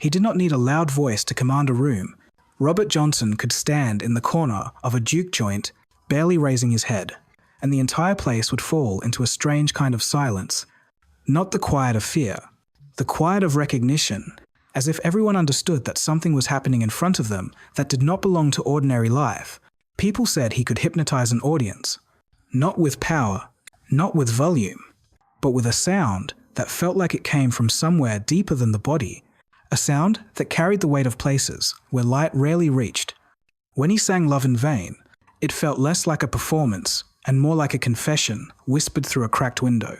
He did not need a loud voice to command a room. Robert Johnson could stand in the corner of a juke joint, barely raising his head, and the entire place would fall into a strange kind of silence. Not the quiet of fear, the quiet of recognition, as if everyone understood that something was happening in front of them that did not belong to ordinary life. People said he could hypnotize an audience, not with power, not with volume, but with a sound that felt like it came from somewhere deeper than the body, a sound that carried the weight of places where light rarely reached. When he sang Love in Vain, it felt less like a performance and more like a confession whispered through a cracked window.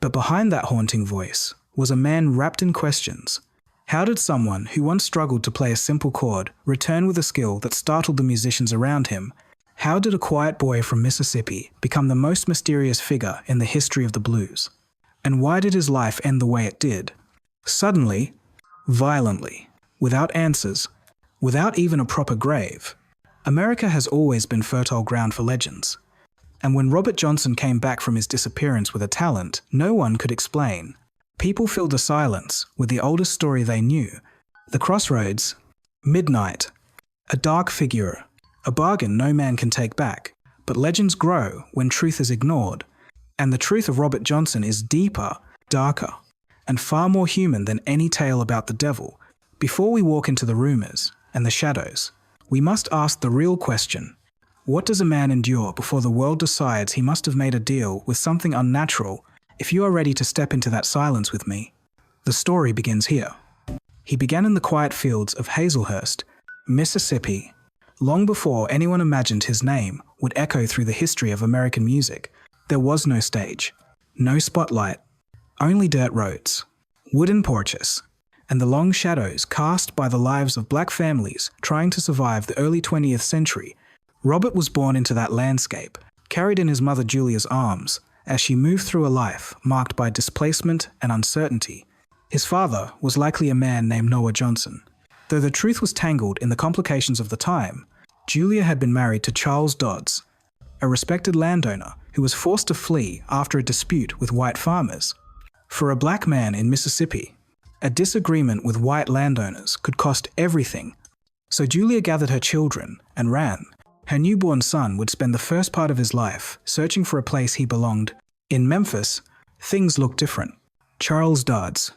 But behind that haunting voice was a man wrapped in questions. How did someone who once struggled to play a simple chord return with a skill that startled the musicians around him? How did a quiet boy from Mississippi become the most mysterious figure in the history of the blues? And why did his life end the way it did? Suddenly, violently, without answers, without even a proper grave. America has always been fertile ground for legends. And when Robert Johnson came back from his disappearance with a talent no one could explain, people filled the silence with the oldest story they knew. The crossroads, midnight, a dark figure, a bargain no man can take back. But legends grow when truth is ignored. And the truth of Robert Johnson is deeper, darker, and far more human than any tale about the devil. Before we walk into the rumors and the shadows, we must ask the real question. What does a man endure before the world decides he must have made a deal with something unnatural? If you are ready to step into that silence with me, the story begins here. He began in the quiet fields of Hazelhurst, Mississippi, long before anyone imagined his name would echo through the history of American music. There was no stage, no spotlight, only dirt roads, wooden porches, and the long shadows cast by the lives of black families trying to survive the early 20th century. Robert was born into that landscape, carried in his mother Julia's arms, as she moved through a life marked by displacement and uncertainty. His father was likely a man named Noah Johnson. Though the truth was tangled in the complications of the time, Julia had been married to Charles Dodds, a respected landowner who was forced to flee after a dispute with white farmers. For a black man in Mississippi, a disagreement with white landowners could cost everything. So Julia gathered her children and ran. Her newborn son would spend the first part of his life searching for a place he belonged. In Memphis, things looked different. Charles Dodds,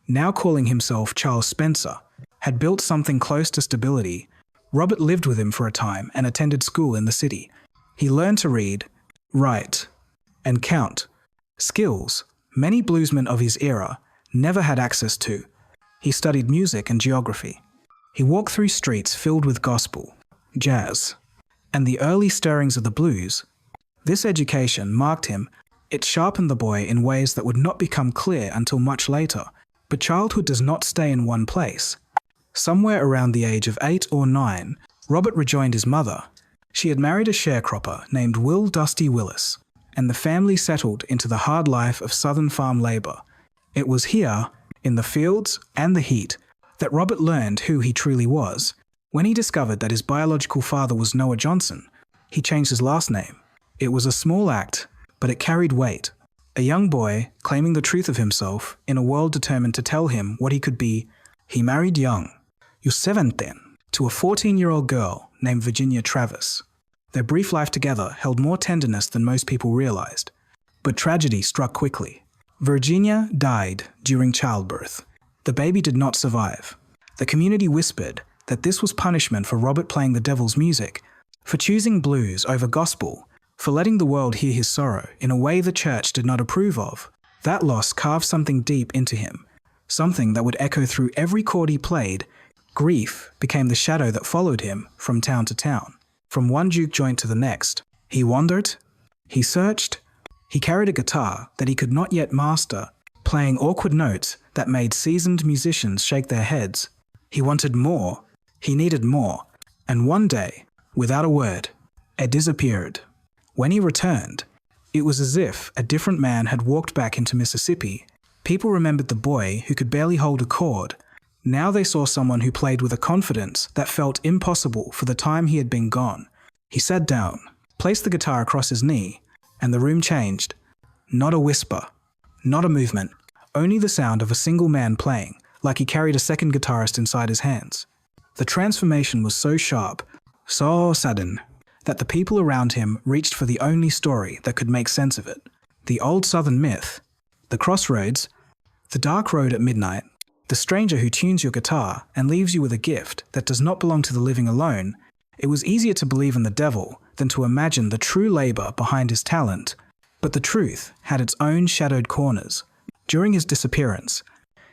now calling himself Charles Spencer, had built something close to stability. Robert lived with him for a time and attended school in the city. He learned to read, write, and count, skills many bluesmen of his era never had access to. He studied music and geography. He walked through streets filled with gospel, jazz, and the early stirrings of the blues. This education marked him. It sharpened the boy in ways that would not become clear until much later. But childhood does not stay in one place. Somewhere around the age of 8 or 9, Robert rejoined his mother. She had married a sharecropper named Will Dusty Willis, and the family settled into the hard life of southern farm labor. It was here, in the fields and the heat, that Robert learned who he truly was. When he discovered that his biological father was Noah Johnson, he changed his last name. It was a small act, but it carried weight. A young boy claiming the truth of himself in a world determined to tell him what he could be. He married young, you're 17, to a 14-year-old girl named Virginia Travis. Their brief life together held more tenderness than most people realized. But tragedy struck quickly. Virginia died during childbirth. The baby did not survive. The community whispered that this was punishment for Robert playing the devil's music, for choosing blues over gospel, for letting the world hear his sorrow in a way the church did not approve of. That loss carved something deep into him, something that would echo through every chord he played. Grief became the shadow that followed him from town to town, from one juke joint to the next. He wandered, he searched, he carried a guitar that he could not yet master, playing awkward notes that made seasoned musicians shake their heads. He wanted more, he needed more, and one day, without a word, it disappeared. When he returned, it was as if a different man had walked back into Mississippi. People remembered the boy who could barely hold a chord. Now they saw someone who played with a confidence that felt impossible for the time he had been gone. He sat down, placed the guitar across his knee, and the room changed. Not a whisper, not a movement, only the sound of a single man playing, like he carried a second guitarist inside his hands. The transformation was so sharp, so sudden, that the people around him reached for the only story that could make sense of it. The old Southern myth, the crossroads, the dark road at midnight, the stranger who tunes your guitar and leaves you with a gift that does not belong to the living alone. It was easier to believe in the devil than to imagine the true labor behind his talent. But the truth had its own shadowed corners. During his disappearance,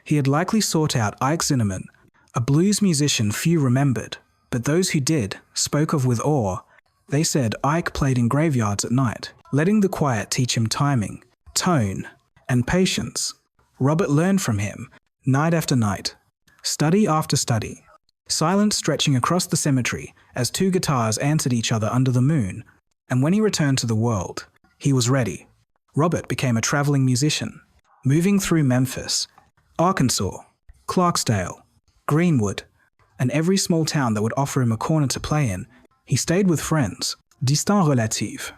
he had likely sought out Ike Zinnemann, a blues musician few remembered, but those who did spoke of with awe. They said Ike played in graveyards at night, letting the quiet teach him timing, tone, and patience. Robert learned from him, night after night, study after study, silence stretching across the cemetery as two guitars answered each other under the moon. And when he returned to the world, he was ready. Robert became a traveling musician, moving through Memphis, Arkansas, Clarksdale, Greenwood, and every small town that would offer him a corner to play in. He stayed with friends, distant relatifs,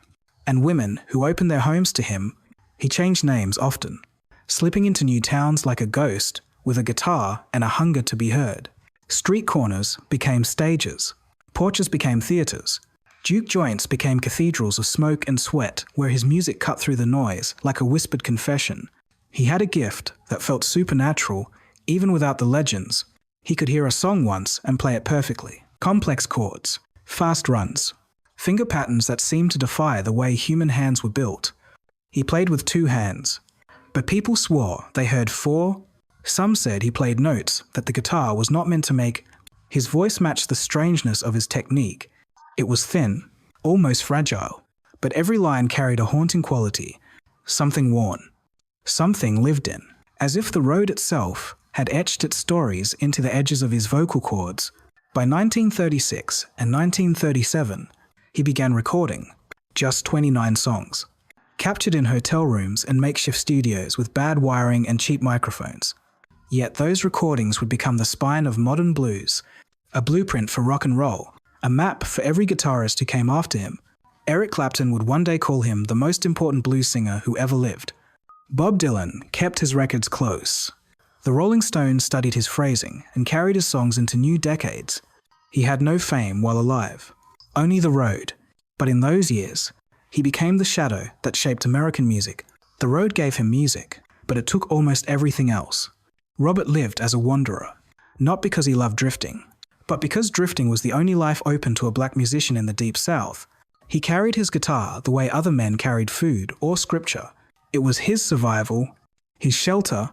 and women who opened their homes to him. He changed names often, slipping into new towns like a ghost with a guitar and a hunger to be heard. Street corners became stages, porches became theaters, juke joints became cathedrals of smoke and sweat where his music cut through the noise like a whispered confession. He had a gift that felt supernatural, even without the legends. He could hear a song once and play it perfectly. Complex chords, fast runs, finger patterns that seemed to defy the way human hands were built. He played with two hands, but people swore they heard four. Some said he played notes that the guitar was not meant to make. His voice matched the strangeness of his technique. It was thin, almost fragile, but every line carried a haunting quality, something worn, something lived in, as if the road itself had etched its stories into the edges of his vocal cords. By 1936 and 1937, he began recording just 29 songs, captured in hotel rooms and makeshift studios with bad wiring and cheap microphones. Yet those recordings would become the spine of modern blues, a blueprint for rock and roll, a map for every guitarist who came after him. Eric Clapton would one day call him the most important blues singer who ever lived. Bob Dylan kept his records close. The Rolling Stones studied his phrasing and carried his songs into new decades. He had no fame while alive, only the road. But in those years, he became the shadow that shaped American music. The road gave him music, but it took almost everything else. Robert lived as a wanderer, not because he loved drifting, but because drifting was the only life open to a black musician in the Deep South. He carried his guitar the way other men carried food or scripture. It was his survival, his shelter,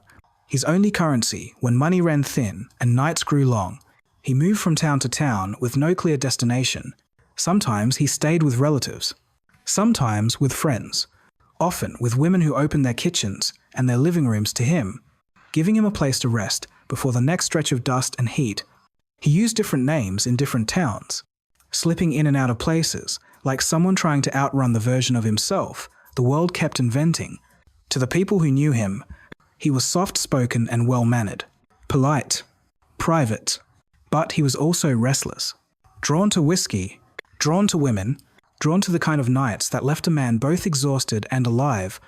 his only currency when money ran thin and nights grew long. He moved from town to town with no clear destination. Sometimes he stayed with relatives, sometimes with friends, often with women who opened their kitchens and their living rooms to him, giving him a place to rest before the next stretch of dust and heat. He used different names in different towns, slipping in and out of places, like someone trying to outrun the version of himself the world kept inventing. To the people who knew him, he was soft-spoken and well-mannered, polite, private, but he was also restless, drawn to whiskey, drawn to women, drawn to the kind of nights that left a man both exhausted and alive.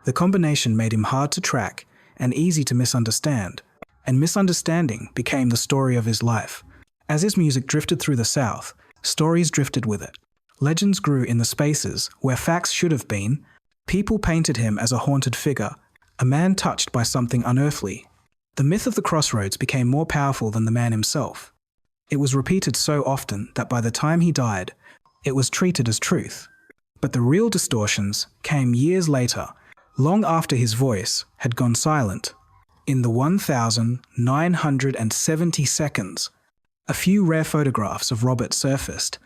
The combination made him hard to track and easy to misunderstand, and misunderstanding became the story of his life. As his music drifted through the South, stories drifted with it. Legends grew in the spaces where facts should have been. People painted him as a haunted figure, a man touched by something unearthly. The myth of the crossroads became more powerful than the man himself. It was repeated so often that by the time he died, it was treated as truth. But the real distortions came years later, long after his voice had gone silent. In the 1,970 seconds, a few rare photographs of Robert surfaced.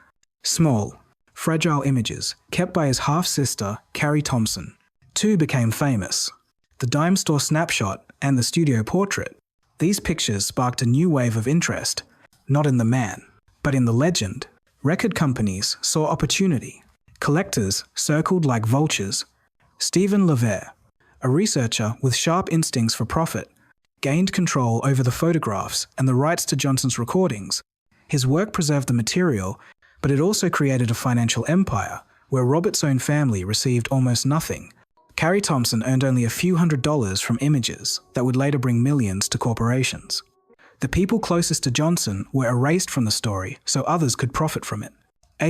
Small, fragile images kept by his half-sister, Carrie Thompson. Two became famous: the dime store snapshot and the studio portrait. These pictures sparked a new wave of interest, not in the man, but in the legend. Record companies saw opportunity. Collectors circled like vultures. Stephen Levere, a researcher with sharp instincts for profit, gained control over the photographs and the rights to Johnson's recordings. His work preserved the material, but it also created a financial empire where Robert's own family received almost nothing. Carrie Thompson earned only a few $100s from images that would later bring millions to corporations. The people closest to Johnson were erased from the story so others could profit from it.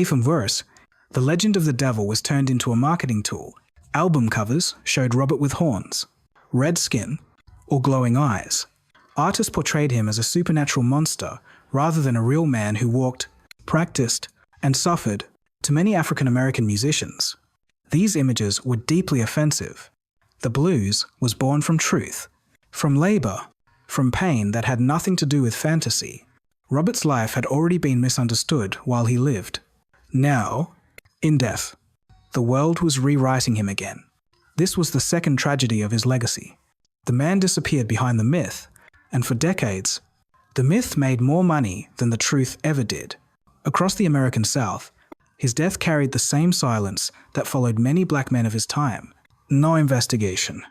From verse, the legend of the devil was turned into a marketing tool. Album covers showed Robert with horns, red skin, or glowing eyes. Artists portrayed him as a supernatural monster rather than a real man who walked, practiced, and suffered. To many African American musicians, these images were deeply offensive. The blues was born from truth, from labor, from pain that had nothing to do with fantasy. Robert's life had already been misunderstood while he lived. Now, in death, the world was rewriting him again. This was the second tragedy of his legacy. The man disappeared behind the myth, and for decades, the myth made more money than the truth ever did. Across the American South, his death carried the same silence that followed many black men of his time. No investigation,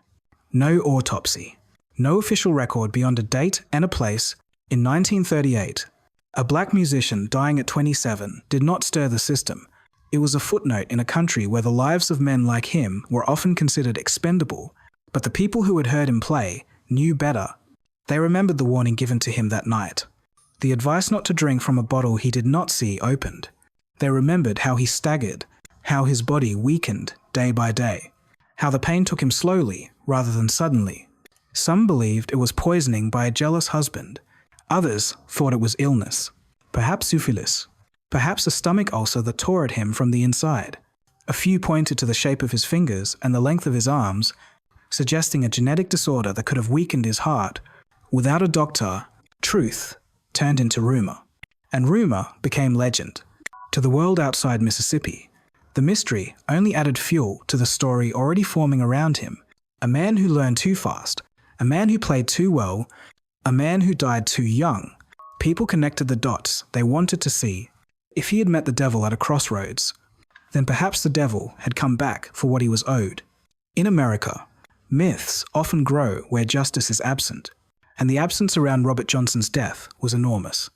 no autopsy, no official record beyond a date and a place. In 1938, a black musician dying at 27 did not stir the system. It was a footnote in a country where the lives of men like him were often considered expendable, but the people who had heard him play knew better. They remembered the warning given to him that night, the advice not to drink from a bottle he did not see opened. They remembered how he staggered, how his body weakened day by day, how the pain took him slowly rather than suddenly. Some believed it was poisoning by a jealous husband. Others thought it was illness, perhaps syphilis, perhaps a stomach ulcer that tore at him from the inside. A few pointed to the shape of his fingers and the length of his arms, suggesting a genetic disorder that could have weakened his heart. Without a doctor, truth turned into rumor, and rumor became legend. To the world outside Mississippi, the mystery only added fuel to the story already forming around him. A man who learned too fast, a man who played too well, a man who died too young. People connected the dots they wanted to see. If he had met the devil at a crossroads, then perhaps the devil had come back for what he was owed. In America, myths often grow where justice is absent, and the absence around Robert Johnson's death was enormous.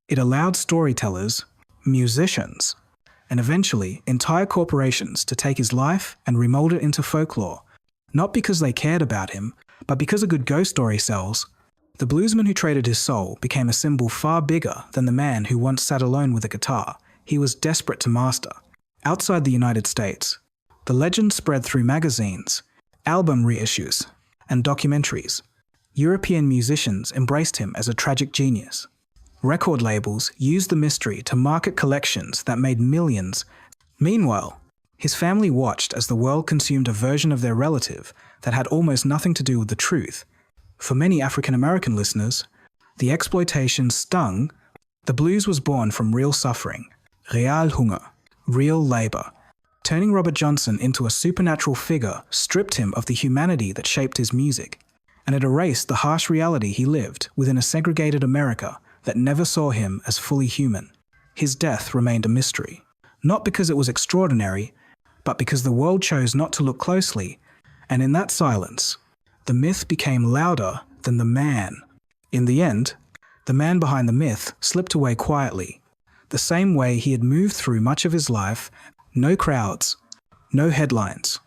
It allowed storytellers, musicians, and eventually entire corporations to take his life and remold it into folklore, not because they cared about him, but because a good ghost story sells. The bluesman who traded his soul became a symbol far bigger than the man who once sat alone with a guitar he was desperate to master. Outside the United States, the legend spread through magazines, album reissues, and documentaries. European musicians embraced him as a tragic genius. Record labels used the mystery to market collections that made millions. Meanwhile, his family watched as the world consumed a version of their relative that had almost nothing to do with the truth. For many African American listeners, the exploitation stung. The blues was born from real suffering, real hunger, real labor. Turning Robert Johnson into a supernatural figure stripped him of the humanity that shaped his music, and it erased the harsh reality he lived within a segregated America that never saw him as fully human. His death remained a mystery, not because it was extraordinary, but because the world chose not to look closely, and in that silence, the myth became louder than the man. In the end, the man behind the myth slipped away quietly, the same way he had moved through much of his life. No crowds, no headlines,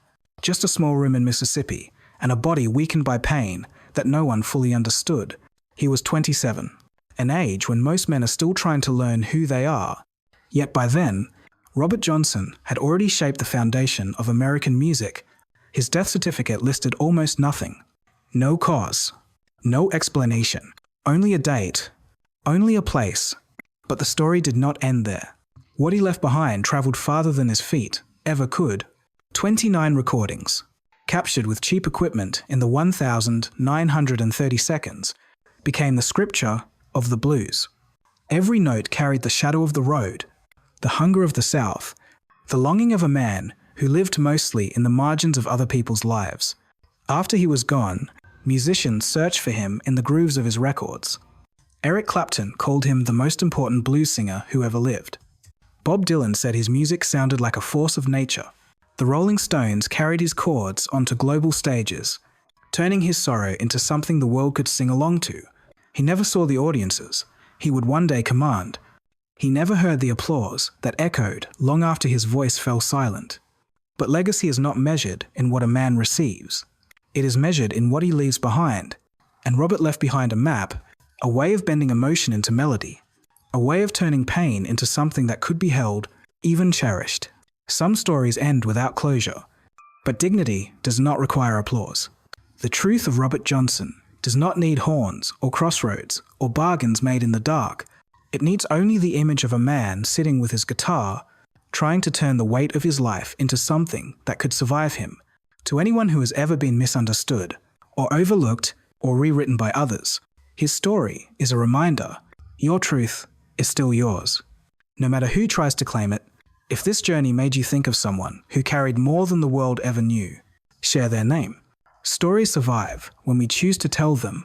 just a small room in Mississippi and a body weakened by pain that no one fully understood. He was 27. An age when most men are still trying to learn who they are. Yet by then, Robert Johnson had already shaped the foundation of American music. His death certificate listed almost nothing. No cause, no explanation, only a date, only a place. But the story did not end there. What he left behind traveled farther than his feet ever could. 29 recordings, captured with cheap equipment in the 1,930 seconds, became the scripture of the blues. Every note carried the shadow of the road, the hunger of the South, the longing of a man who lived mostly in the margins of other people's lives. After he was gone, musicians searched for him in the grooves of his records. Eric Clapton called him the most important blues singer who ever lived. Bob Dylan said his music sounded like a force of nature. The Rolling Stones carried his chords onto global stages, turning his sorrow into something the world could sing along to. He never saw the audiences he would one day command. He never heard the applause that echoed long after his voice fell silent. But legacy is not measured in what a man receives. It is measured in what he leaves behind. And Robert left behind a map a way of bending emotion into melody, a way of turning pain into something that could be held, even cherished. Some stories end without closure, but dignity does not require applause. The truth of Robert Johnson does not need horns or crossroads or bargains made in the dark. It needs only the image of a man sitting with his guitar, trying to turn the weight of his life into something that could survive him. To anyone who has ever been misunderstood, or overlooked, or rewritten by others, his story is a reminder your truth is still yours. No matter who tries to claim it, if this journey made you think of someone who carried more than the world ever knew, share their name. Stories survive when we choose to tell them